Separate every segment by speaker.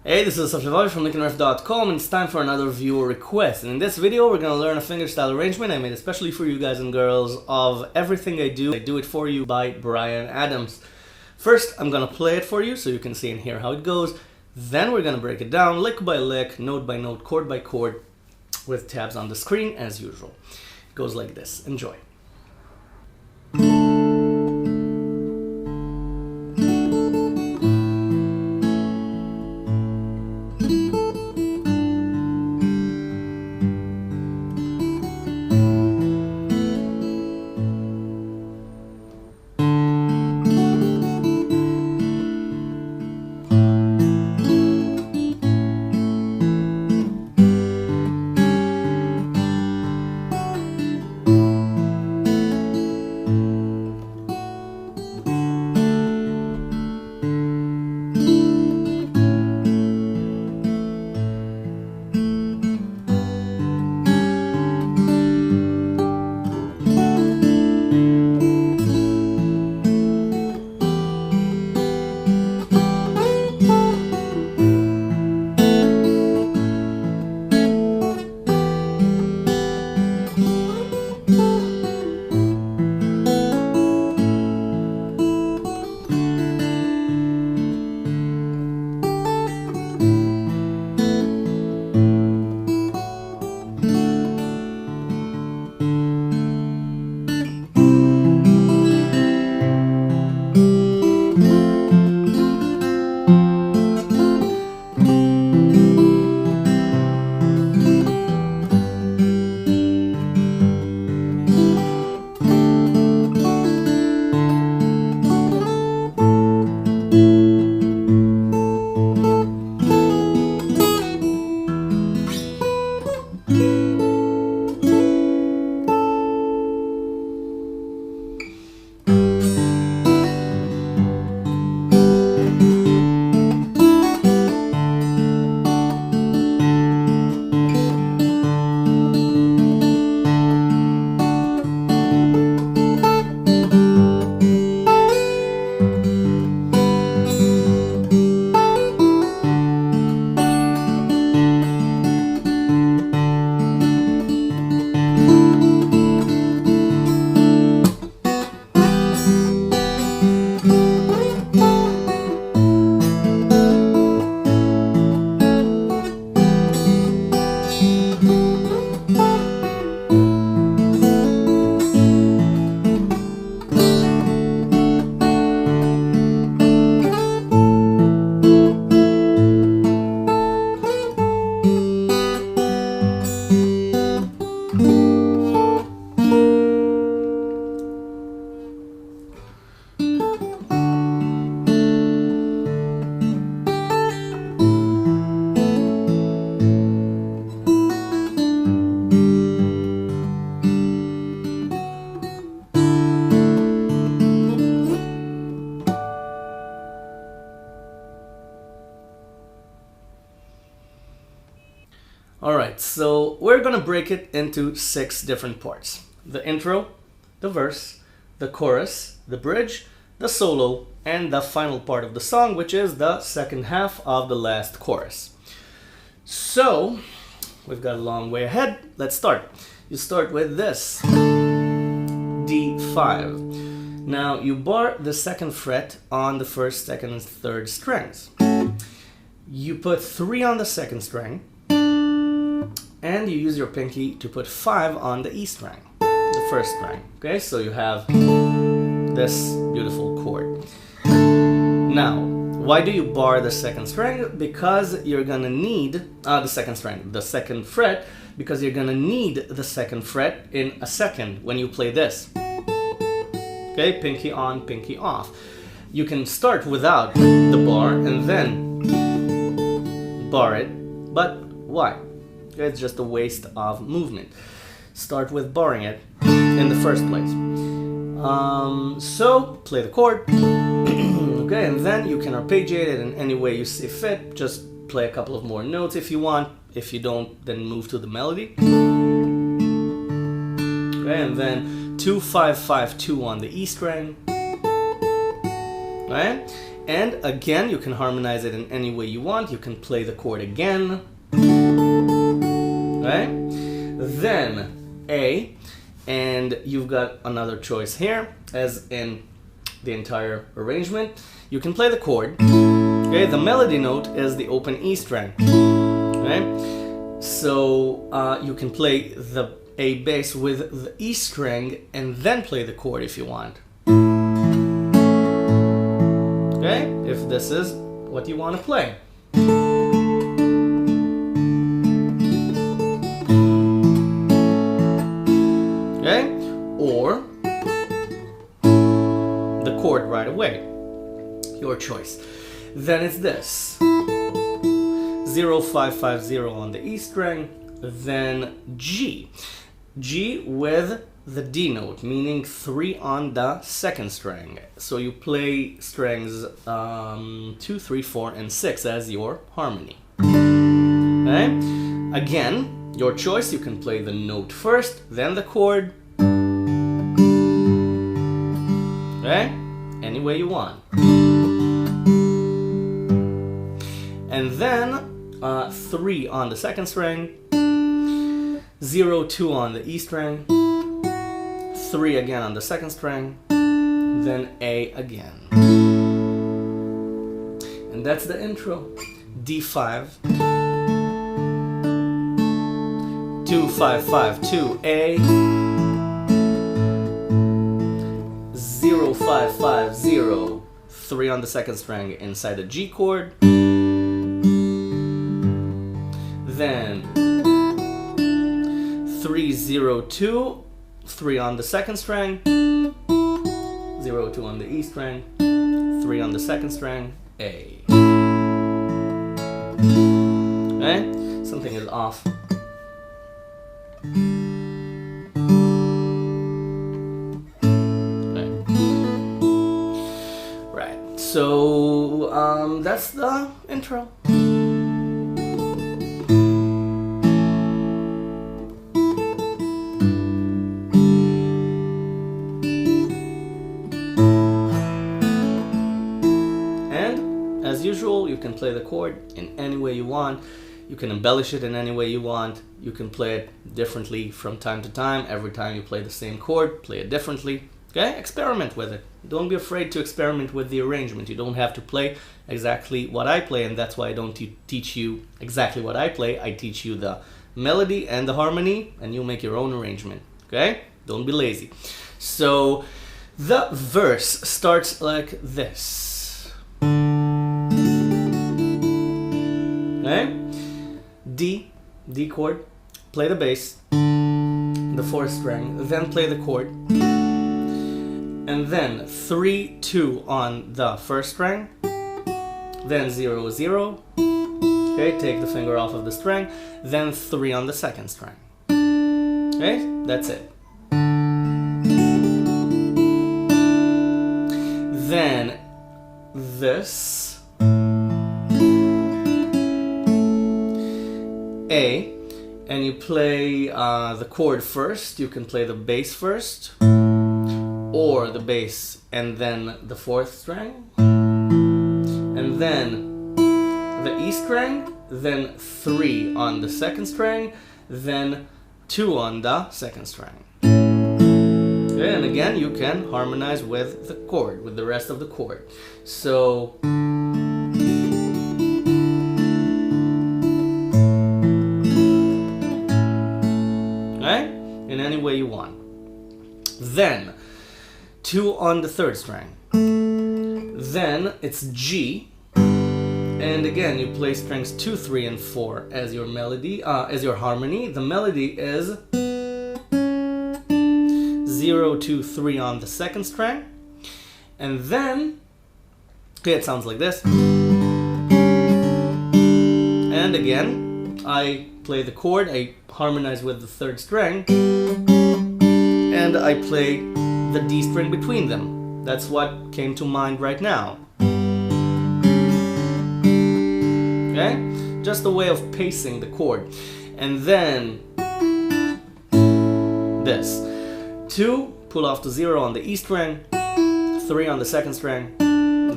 Speaker 1: Hey, this is Saflevavi from LickNRiff.com, and it's time for another viewer request. And in this video, we're going to learn a fingerstyle arrangement I made especially for you guys and girls of Everything I Do It For You by Bryan Adams. First, I'm going to play it for you so you can see and hear how it goes. Then we're going to break it down lick by lick, note by note, chord by chord, with tabs on the screen as usual. It goes like this. Enjoy. Alright, so we're gonna break it into 6 different parts. The intro, the verse, the chorus, the bridge, the solo, and the final part of the song, which is the second half of the last chorus. So, we've got a long way ahead. Let's start. You start with this, D5. Now, you bar the 2nd fret on the 1st, 2nd, and 3rd strings. You put 3 on the 2nd string, and you use your pinky to put 5 on the E string, the 1st string. Okay, so you have this beautiful chord. Now, why do you bar the 2nd string? Because you're gonna need the 2nd string, the 2nd fret, because you're gonna need the 2nd fret in a second when you play this. Okay, pinky on, pinky off. You can start without the bar and then bar it, but why? It's just a waste of movement. Start with barring it in the first place. So, play the chord. Okay, and then you can arpeggiate it in any way you see fit. Just play a couple of more notes if you want. If you don't, then move to the melody. Okay, and then 2 5 5 2 on the E string. Right? And again, you can harmonize it in any way you want. You can play the chord again. Right? Then A, and you've got another choice here, as in the entire arrangement. You can play the chord. Okay, the melody note is the open E string. Okay, so you can play the A bass with the E string and then play the chord if you want. Okay, if this is what you want to play. Okay, or the chord right away. Your choice. Then it's this. 0550 on the E string, then G. G with the D note, meaning 3 on the second string. So you play strings 2, 3, 4, and 6 as your harmony. Okay? Again, your choice. You can play the note first, then the chord. Okay? Any way you want. And then 3 on the second string, 0, 2 on the E string, 3 again on the second string, then A again. And that's the intro. D5, 2, 5, 5, 2, A, 0, 5, 5, 0, 3 on the second string inside the G chord. Then 3, 0, 2, 3 on the second string, 0, 2 on the E string, 3 on the second string, A. Okay? Something is off. Okay. Right. So that's the intro. As usual, you can play the chord in any way you want. You can embellish it in any way you want. You can play it differently from time to time. Every time you play the same chord, play it differently. Okay? Experiment with it. Don't be afraid to experiment with the arrangement. You don't have to play exactly what I play, and that's why I don't teach you exactly what I play. I teach you the melody and the harmony, and you make your own arrangement. Okay? Don't be lazy. So the verse starts like this. Okay? D chord, play the bass, the fourth string, then play the chord, and then 3, 2 on the first string, then 0, 0, okay, take the finger off of the string, then 3 on the second string. Okay, that's it. Then this A, and you play the chord first. You can play the bass first, or the bass and then the fourth string, and then the E string, then 3 on the second string, then 2 on the second string. Okay, and again, you can harmonize with the chord, with the rest of the chord. So in any way you want. Then 2 on the third string. Then it's G, and again you play strings 2, 3, and 4 as your melody, as your harmony. The melody is 0, 2, 3 on the second string, and then okay, it sounds like this. And again, I play the chord, I harmonize with the third string, and I play the D string between them. That's what came to mind right now. Okay? Just a way of pacing the chord. And then this. 2, pull off to 0 on the E string, 3 on the second string,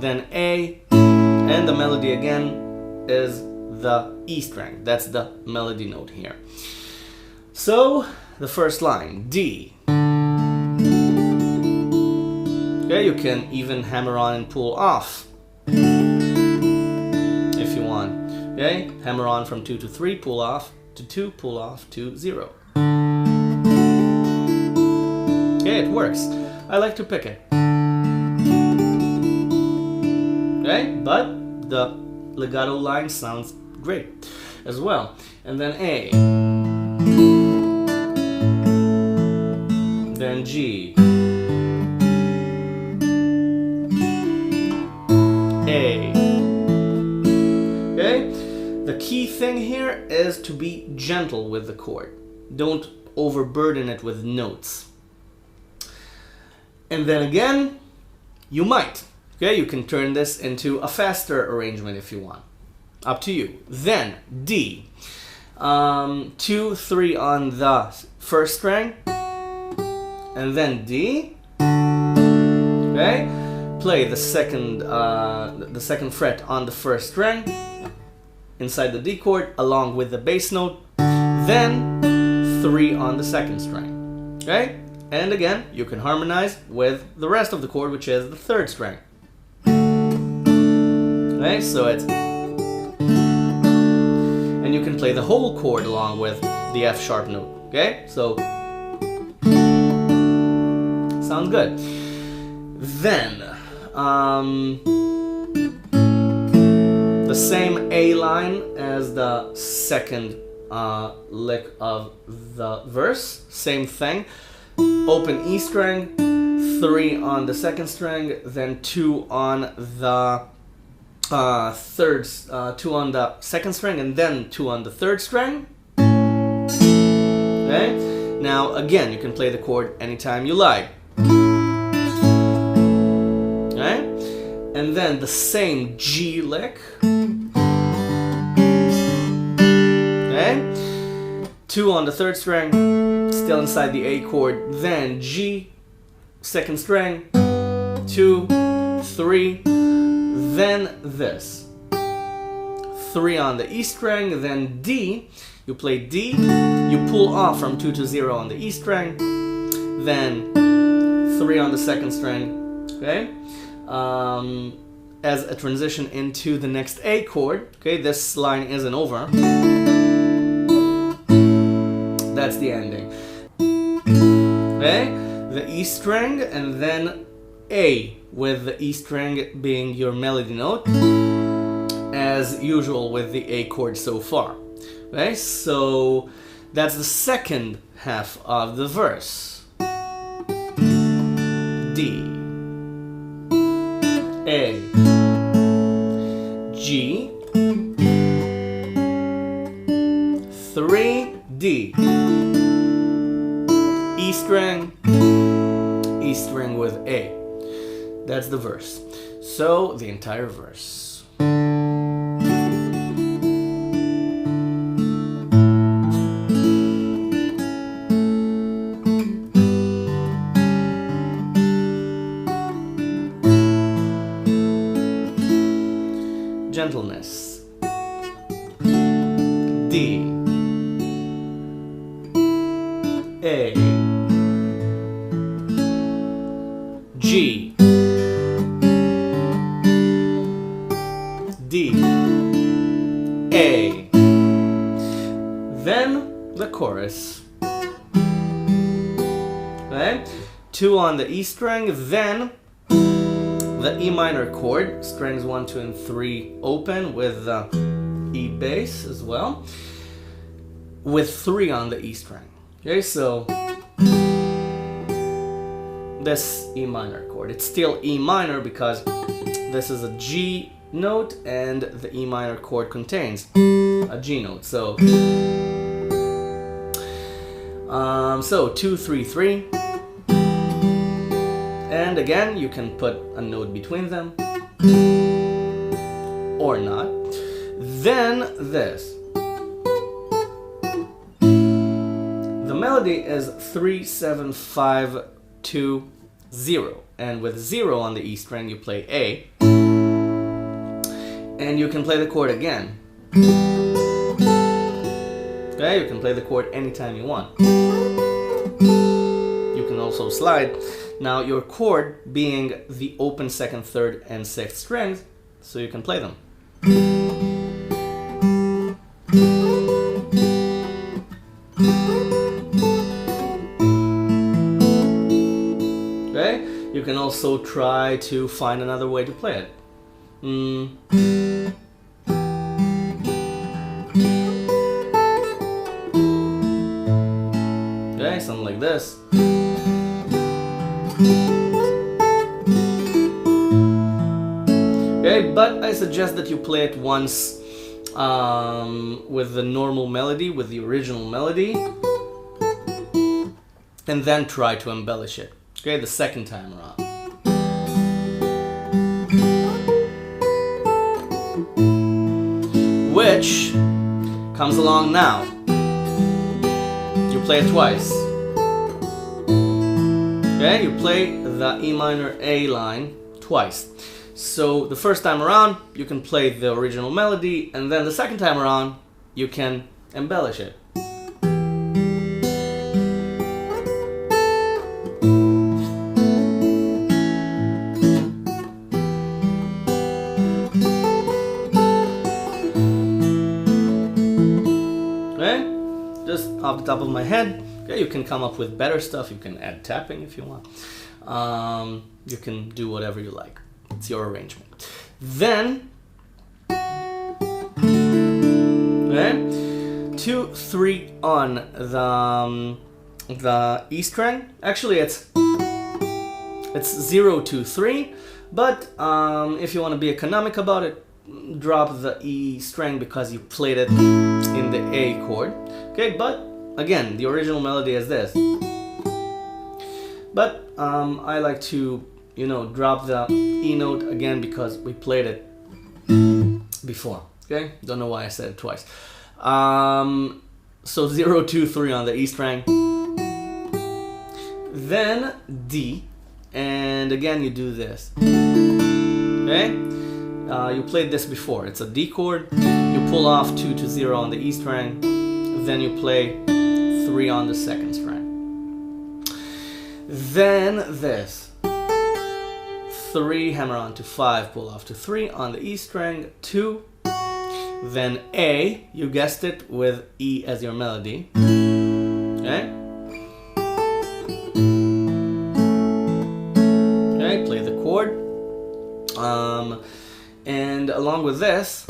Speaker 1: then A, and the melody again is the E string. That's the melody note here. So the first line, D. Okay, you can even hammer on and pull off if you want. Okay, hammer on from 2 to 3, pull off to 2, pull off to 0. Okay, it works. I like to pick it. Okay, but the legato line sounds great as well. And then A. Then G. A. Okay? The key thing here is to be gentle with the chord. Don't overburden it with notes. And then again, you might. Okay, you can turn this into a faster arrangement if you want. Up to you. Then D. 2, 3 on the first string. And then D. Okay, play the second fret on the first string inside the D chord along with the bass note. Then 3 on the second string. Okay, and again you can harmonize with the rest of the chord, which is the third string. Okay, so it's, and you can play the whole chord along with the F sharp note. Okay, so sounds good. Then the same A line as the second lick of the verse, same thing. Open E string, 3 on the second string, then 2 on the 2 on the second string, and then 2 on the third string. Okay, now again you can play the chord anytime you like. Okay, and then the same G lick. Okay, 2 on the third string, still inside the A chord, then G, second string, 2, 3, then this. 3 on the E string, then D, you play D, you pull off from 2 to 0 on the E string, then 3 on the second string, okay? As a transition into the next A chord, okay? This line isn't over. That's the ending. Okay? The E string and then A, with the E string being your melody note, as usual with the A chord so far. Okay, so that's the second half of the verse. D, A, G, 3, D, E string with A. That's the verse. So the entire verse. Gentleness. D, A, G, D, A. Then the chorus. Okay? 2 on the E string, then the E minor chord, strings 1, 2, and 3 open with the E bass as well, with 3 on the E string. Okay, so this E minor chord, it's still E minor because this is a G note and the E minor chord contains a G note. So, 2, 3, 3. And again, you can put a note between them or not. Then this. The melody is 3, 7, 5, 2, 0. And with 0 on the E string, you play A. and you can play the chord again. Okay, you can play the chord anytime you want. You can also slide. Now your chord being the open second, third, and sixth strings, so you can play them. Okay, you can also try to find another way to play it. Okay, something like this. Okay, but I suggest that you play it once with the normal melody, with the original melody, and then try to embellish it. Okay, the second time around. Which comes along now. You play it twice. Okay, you play the E minor A line twice. So the first time around, you can play the original melody, and then the second time around, you can embellish it. Okay, just off the top of my head. Okay, you can come up with better stuff. You can add tapping if you want. You can do whatever you like. It's your arrangement. Then, okay, 2, 3 on the E string. Actually, it's 0, 2, 3. But if you want to be economic about it, drop the E string because you played it in the A chord. Okay, but again, the original melody is this. But I like to, you know, drop the E note again because we played it before. Okay, don't know why I said it twice. So 0, 2, 3 on the E string. Then D, and again you do this. Okay, you played this before. It's a D chord. You pull off 2 to 0 on the E string. Then you play 3 on the second string. Then this. 3, hammer on to 5, pull off to 3 on the E string, 2. Then A, you guessed it, with E as your melody. Okay? Okay, play the chord. And along with this,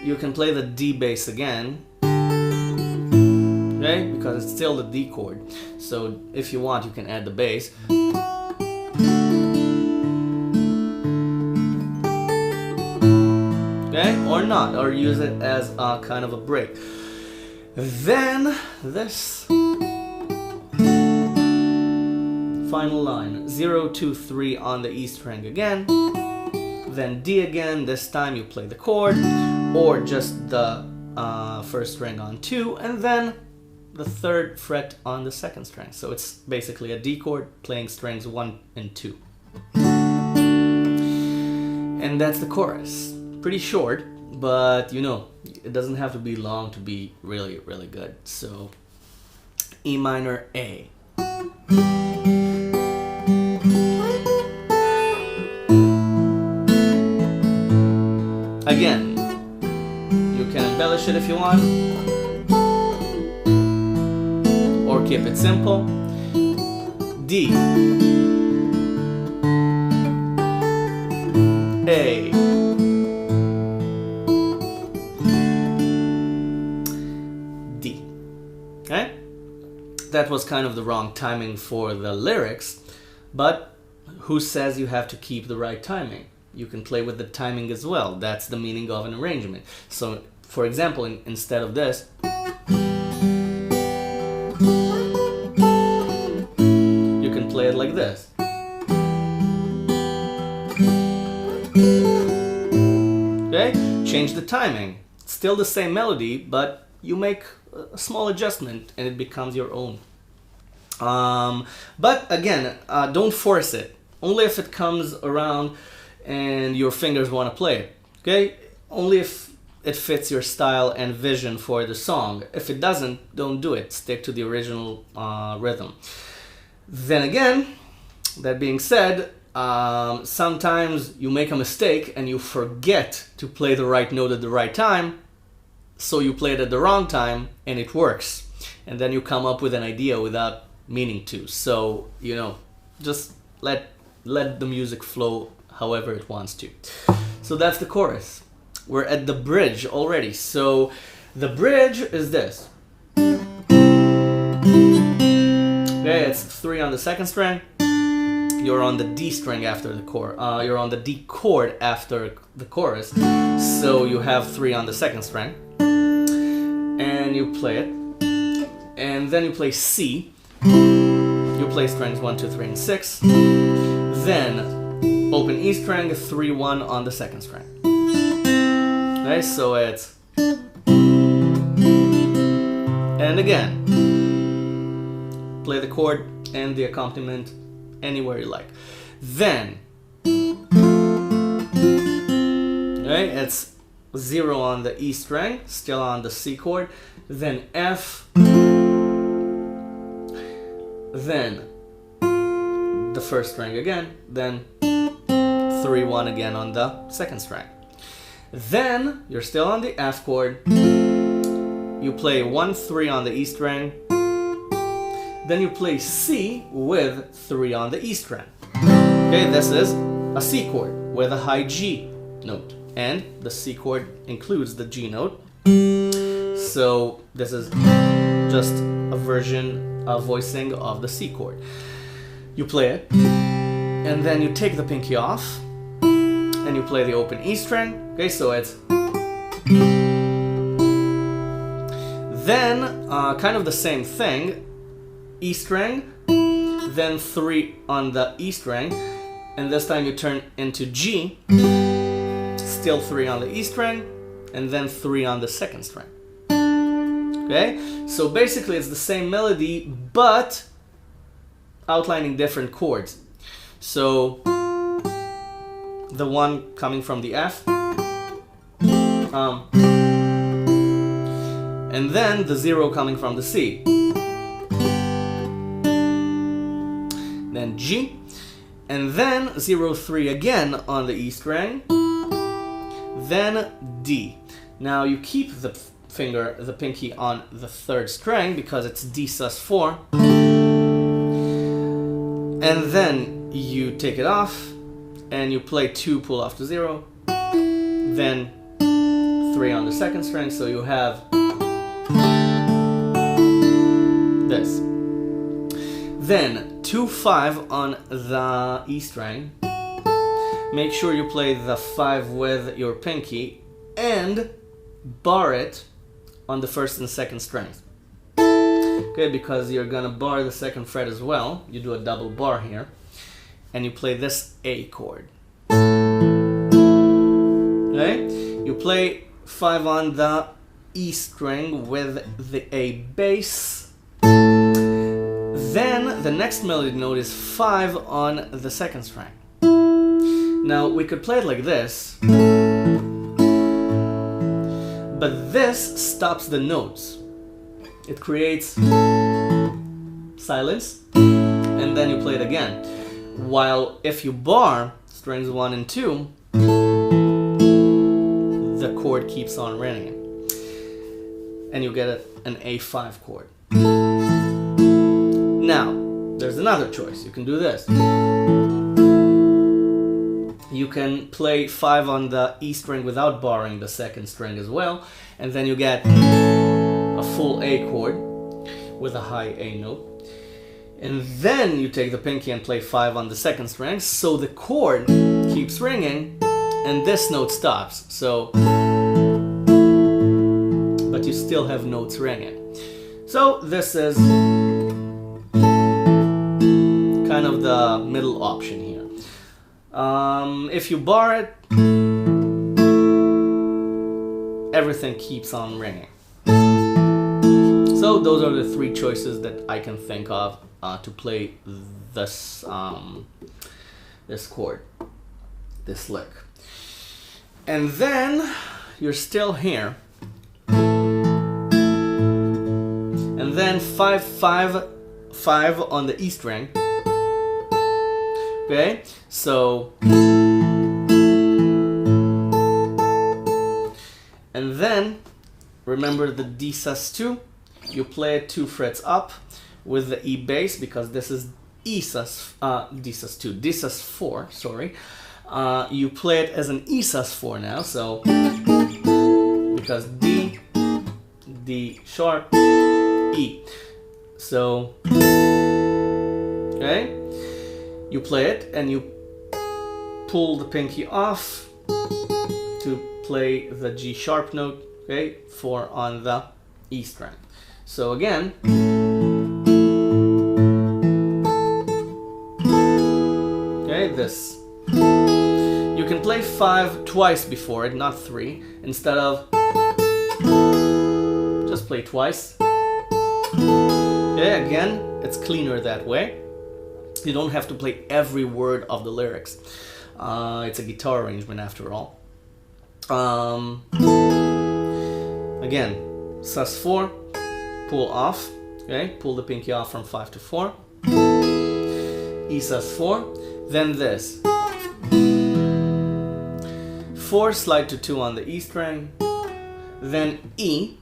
Speaker 1: you can play the D bass again. Okay? Because it's still the D chord. So if you want, you can add the bass. Okay? Or not, or use it as a kind of a break. Then this final line, 0, 2, 3 on the E string again. Then D again. This time you play the chord, or just the first string on 2, and then the 3rd fret on the 2nd string. So it's basically a D chord playing strings 1 and 2. And that's the chorus. Pretty short, but you know, it doesn't have to be long to be really, really good. So E minor A. Again, you can embellish it if you want, or keep it simple. D, A, D. Okay? That was kind of the wrong timing for the lyrics, but who says you have to keep the right timing? You can play with the timing as well. That's the meaning of an arrangement. So, for example, instead of this, you can play it like this. Okay? Change the timing. It's still the same melody, but you make a small adjustment and it becomes your own. But again, don't force it. Only if it comes around and your fingers want to play it. Okay? only if it fits your style and vision for the song. If it doesn't, don't do it. Stick to the original rhythm. Then again, that being said, sometimes you make a mistake and you forget to play the right note at the right time, so you play it at the wrong time and it works. And then you come up with an idea without meaning to. So, you know, just let the music flow however it wants to. So that's the chorus. We're at the bridge already. So the bridge is this. Okay, it's 3 on the second string. You're on the D string after the chord. You're on the D chord after the chorus. So you have 3 on the second string. And you play it. And then you play C. You play strings 1, 2, 3, and 6. Then open E string, 3, 1 on the second string. Okay, so it's... And again, play the chord and the accompaniment anywhere you like. Then, okay, it's 0 on the E string, still on the C chord, then F, then the first string again, then 3, 1 again on the second string. Then you're still on the F chord, you play 1, 3 on the E string, then you play C with 3 on the E string. Okay, this is a C chord with a high G note, and the C chord includes the G note. So this is just a version of voicing of the C chord. You play it, and then you take the pinky off, and you play the open E string. Okay, so it's... Then, kind of the same thing, E string, then 3 on the E string, and this time you turn into G, still 3 on the E string, and then 3 on the second string. Okay, so basically it's the same melody, but outlining different chords. So the one coming from the F, and then the 0 coming from the C, then G, and then 0, 3 again on the E string, then D. Now you keep the pinky on the third string because it's D sus4, and then you take it off and you play 2 pull off to 0, then 3 on the second string, so you have this. Then 2, 5 on the E string. Make sure you play the 5 with your pinky and bar it on the first and second strings. Okay, because you're gonna bar the second fret as well. You do a double bar here, and you play this A chord. Okay, you play 5 on the E string with the A bass. Then the next melody note is 5 on the second string. Now we could play it like this, but this stops the notes. It creates silence, and then you play it again. While if you bar strings 1 and 2, the chord keeps on ringing, and you get an A5 chord. Now, there's another choice. You can do this. You can play 5 on the E string without barring the second string as well, and then you get a full A chord with a high A note. And then you take the pinky and play 5 on the second string, so the chord keeps ringing and this note stops. So, but you still have notes ringing. So this is kind of the middle option here. If you bar it, everything keeps on ringing. So those are the 3 choices that I can think of to play this this chord, this lick. And then you're still here. And then 5, 5, 5 on the E string. Okay, so, and then remember the D sus2, you play it 2 frets up with the E bass, because this is D sus2, D sus4, sorry. You play it as an E sus4 now, so, because D, D sharp, E. So, okay, you play it and you pull the pinky off to play the G sharp note, okay, 4 on the E string. So again, okay, this. You can play 5 twice before it, not 3, instead of just play twice. Okay, again, it's cleaner that way. You don't have to play every word of the lyrics. It's a guitar arrangement after all. Again, sus4, pull off, okay, pull the pinky off from 5 to 4. E sus4, then this. 4, slide to 2 on the E string, then E,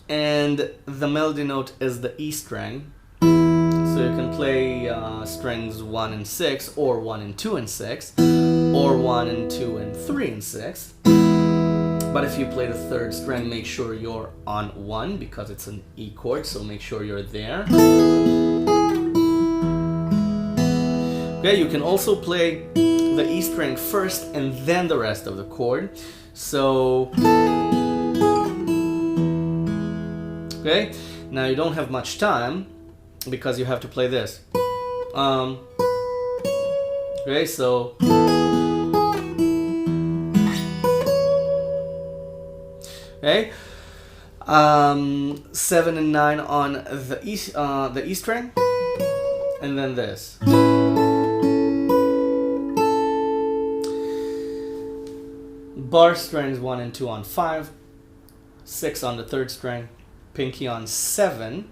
Speaker 1: and the melody note is the E string. So you can play strings 1 and 6, or 1 and 2 and 6, or 1 and 2 and 3 and 6. But if you play the 3rd string, make sure you're on 1, because it's an E chord, so make sure you're there. Okay, you can also play the E string first and then the rest of the chord. So, okay, now you don't have much time because you have to play this. Okay, so, okay, 7 and 9 on the E string, and then this. Bar strings 1 and 2 on 5, 6 on the 3rd string, pinky on 7,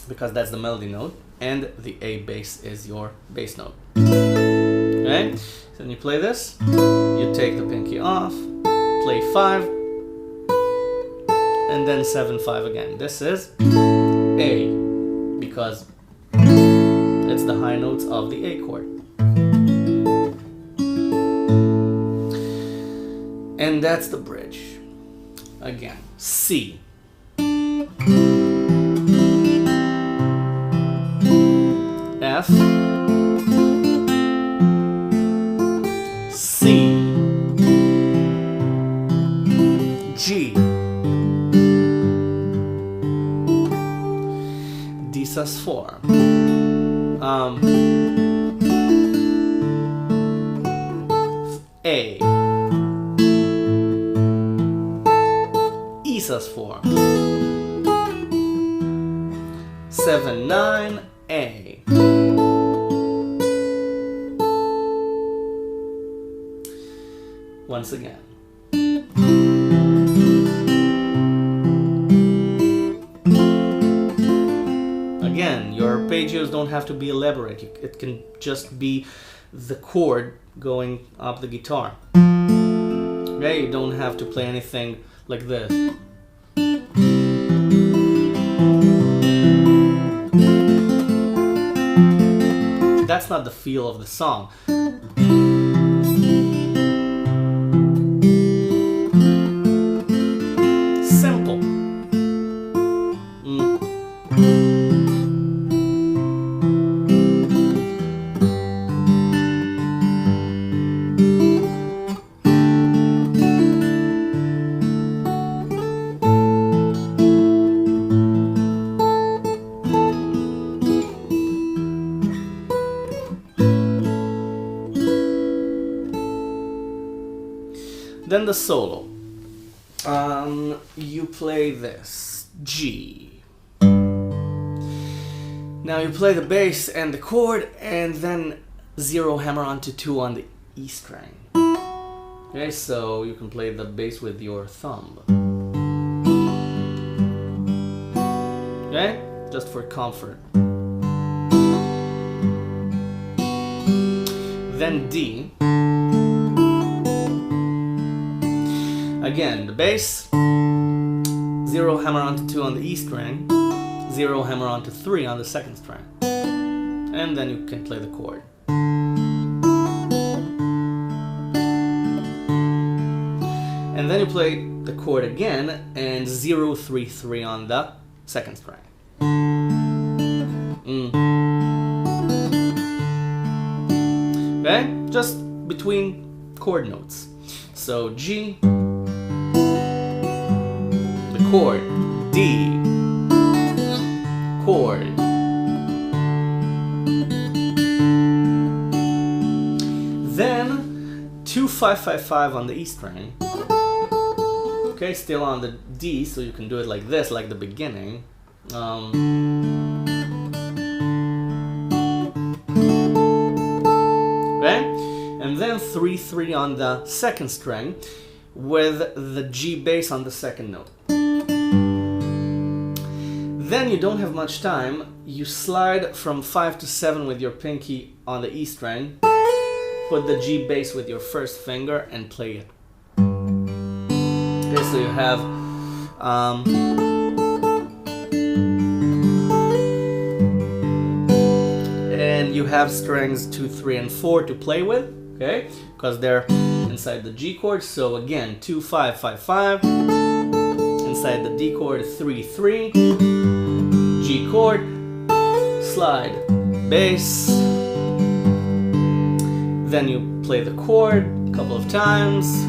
Speaker 1: because that's the melody note, and the A bass is your bass note. Okay, so when you play this, you take the pinky off, play 5, and then 7, 5 again. This is A, because it's the high notes of the A chord. And that's the bridge. Again, C. F. C. G. D sus4. A. E sus4. 7, 9, A. Once again. Again, your arpeggios don't have to be elaborate. It can just be the chord going up the guitar. Okay, you don't have to play anything like this. That's not the feel of the song. Simple. Then the solo. You play this, G. Now you play the bass and the chord, and then 0 hammer onto 2 on the E string. Okay, so you can play the bass with your thumb. Okay, just for comfort. Then D. Again, the bass, 0 hammer onto 2 on the E string, 0 hammer onto 3 on the second string. And then you can play the chord. And then you play the chord again and 0, 3, 3 on the second string. Okay, just between chord notes. So G, the chord, D, chord, then 2, 5, 5, 5 on the E string. Okay, still on the D, so you can do it like this, like the beginning. Okay, and then 3, 3 on the second string with the G bass on the second note. Then you don't have much time. You slide from 5 to 7 with your pinky on the E string, put the G bass with your first finger and play it. Okay, so you have and you have strings 2, 3, and 4 to play with, okay, because they're inside the G chord. So again, 2, 5, 5, 5, inside the D chord, 3, 3, G chord, slide, bass, then you play the chord a couple of times,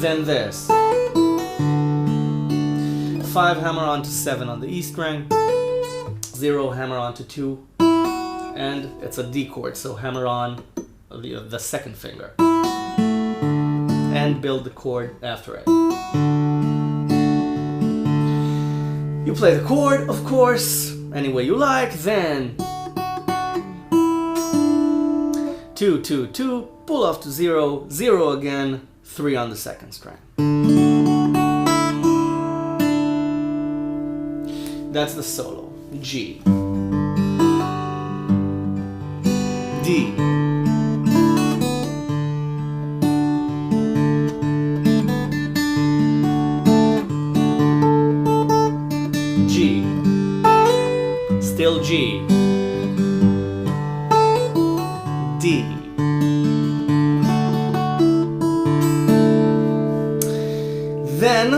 Speaker 1: then this, 5 hammer onto 7 on the E string, 0 hammer onto 2, and it's a D chord, so hammer on the second finger and build the chord after it. You play the chord, of course, any way you like, then 2, 2, 2, pull off to 0, 0 again, 3 on the second string. That's the solo. G, D, G, still G, D, then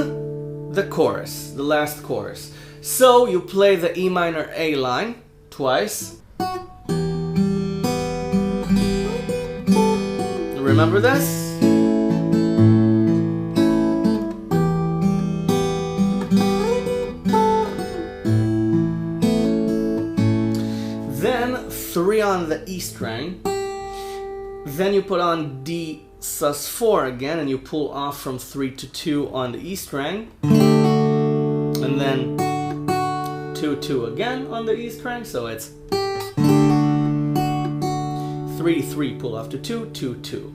Speaker 1: the chorus, the last chorus. So you play the E minor A line twice. Remember this? Then 3 on the E string. Then you put on D sus4 again and you pull off from 3 to 2 on the E string. And then 2, 2 again on the E string, so it's 3, 3, pull off to 2, 2, 2.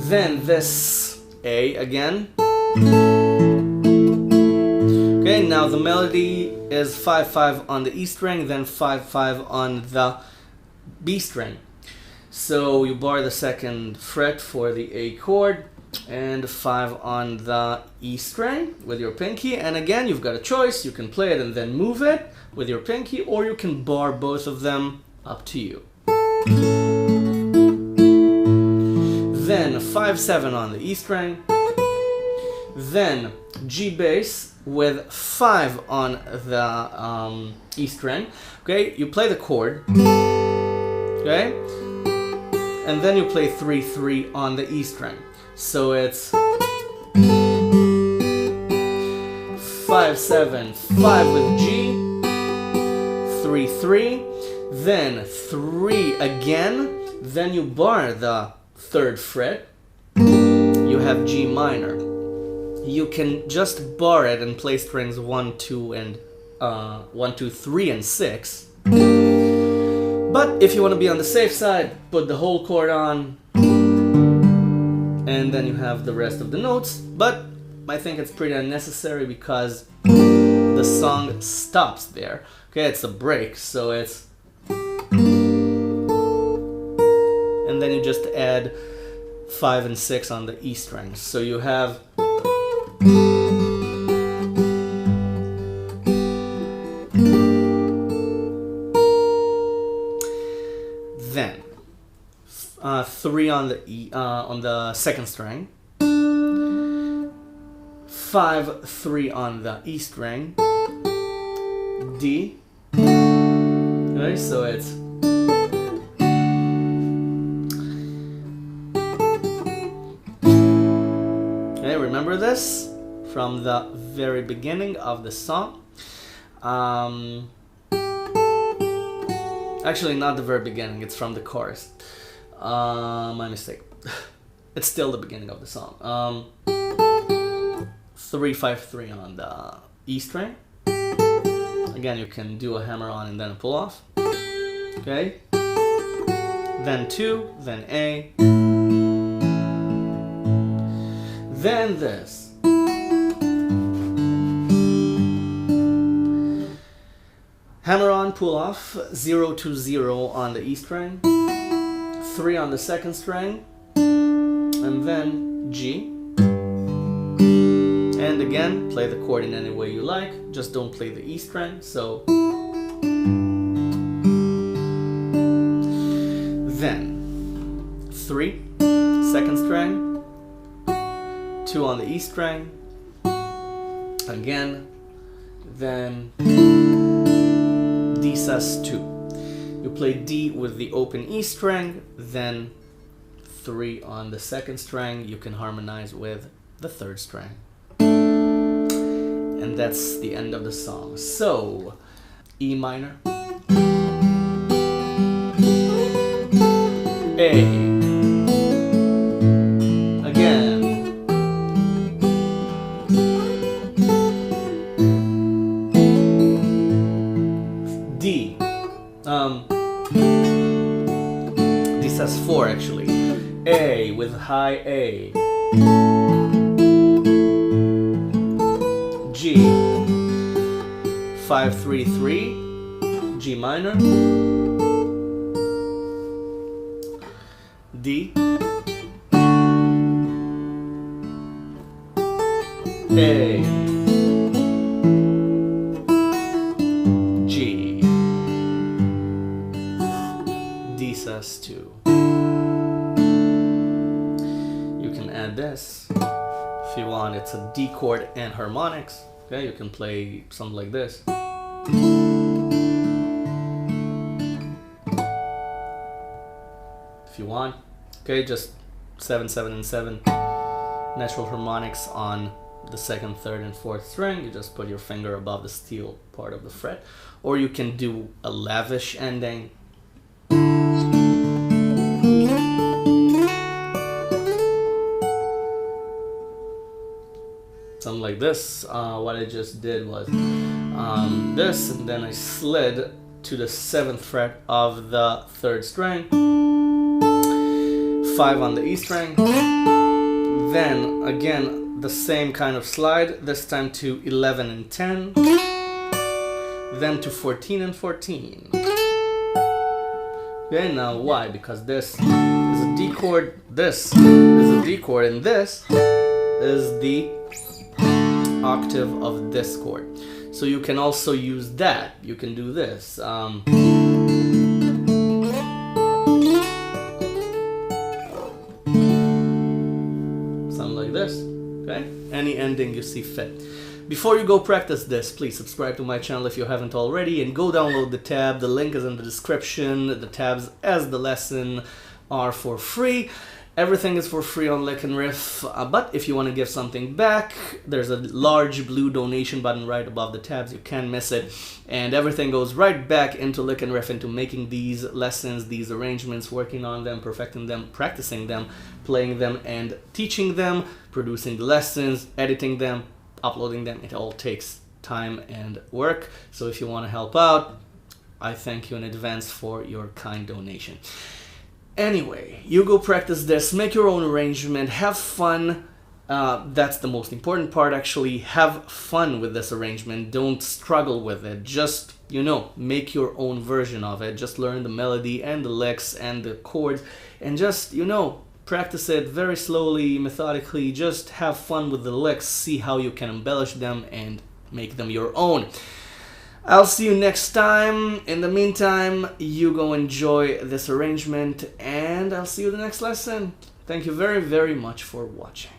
Speaker 1: Then this A again. Okay, now the melody is 5, 5 on the E string, then 5, 5 on the B string. So you bar the second fret for the A chord, and 5 on the E string with your pinky, and again you've got a choice. You can play it and then move it with your pinky, or you can bar both of them, up to you. Then 5, 7 on the E string, then G bass with 5 on the E string. Okay, you play the chord, okay, and then you play 3, 3 on the E string. So it's 5, 7, 5 with G, 3, 3, then 3 again, then you bar the third fret, you have G minor. You can just bar it and play strings 1, 2, and 1, 2, 3, and 6. But if you want to be on the safe side, put the whole chord on, and then you have the rest of the notes. But I think it's pretty unnecessary because the song stops there. Okay, it's a break, so it's... And then you just add 5 and 6 on the E strings. So you have... Then 3 on the E on the second string, 5, 3 on the E string, D. Okay, so it's okay. Remember this from the very beginning of the song. Actually, not the very beginning, it's from the chorus. My mistake. It's still the beginning of the song. 3, 5, 3 on the E string. Again, you can do a hammer on and then a pull off. Okay. Then 2, then A. Then this. Hammer on, pull off, 0 to 0 on the E string, 3 on the second string, and then G. And again, play the chord in any way you like, just don't play the E string, so... Then 3, second string, 2 on the E string, again, then D sus 2. You play D with the open E string, then 3 on the second string. You can harmonize with the third string. And that's the end of the song. So, E minor, A, again, D, D sus 4 actually, A with high A, G, 5, 3, 3, G minor, D, A, G, D sus 2. You can add this if you want. It's a D chord and harmonics. Okay, you can play something like this. If you want. Okay, just 7, 7, and 7 natural harmonics on the second, third, and fourth string. You just put your finger above the steel part of the fret, or you can do a lavish ending. Something like this. What I just did was this, and then I slid to the 7th fret of the 3rd string, 5 on the E string, then again the same kind of slide, this time to 11 and 10, then to 14 and 14. Okay, now why? Because this is a D chord, this is a D chord, and this is the octave of this chord. So you can also use that. You can do this. Something like this. Okay? Any ending you see fit. Before you go practice this, please subscribe to my channel if you haven't already, and go download the tab. The link is in the description. The tabs as the lesson are for free. Everything is for free on LickNRiff, but if you want to give something back, there's a large blue donation button right above the tabs. You can't miss it. And everything goes right back into LickNRiff, into making these lessons, these arrangements, working on them, perfecting them, practicing them, playing them, and teaching them, producing the lessons, editing them, uploading them. It all takes time and work. So if you want to help out, I thank you in advance for your kind donation. Anyway, you go practice this, make your own arrangement, have fun. That's the most important part, actually. Have fun with this arrangement. Don't struggle with it. Just, make your own version of it. Just learn the melody and the licks and the chords and just, practice it very slowly, methodically. Just have fun with the licks. See how you can embellish them and make them your own. I'll see you next time. In the meantime, you go enjoy this arrangement and I'll see you in the next lesson. Thank you very, very much for watching.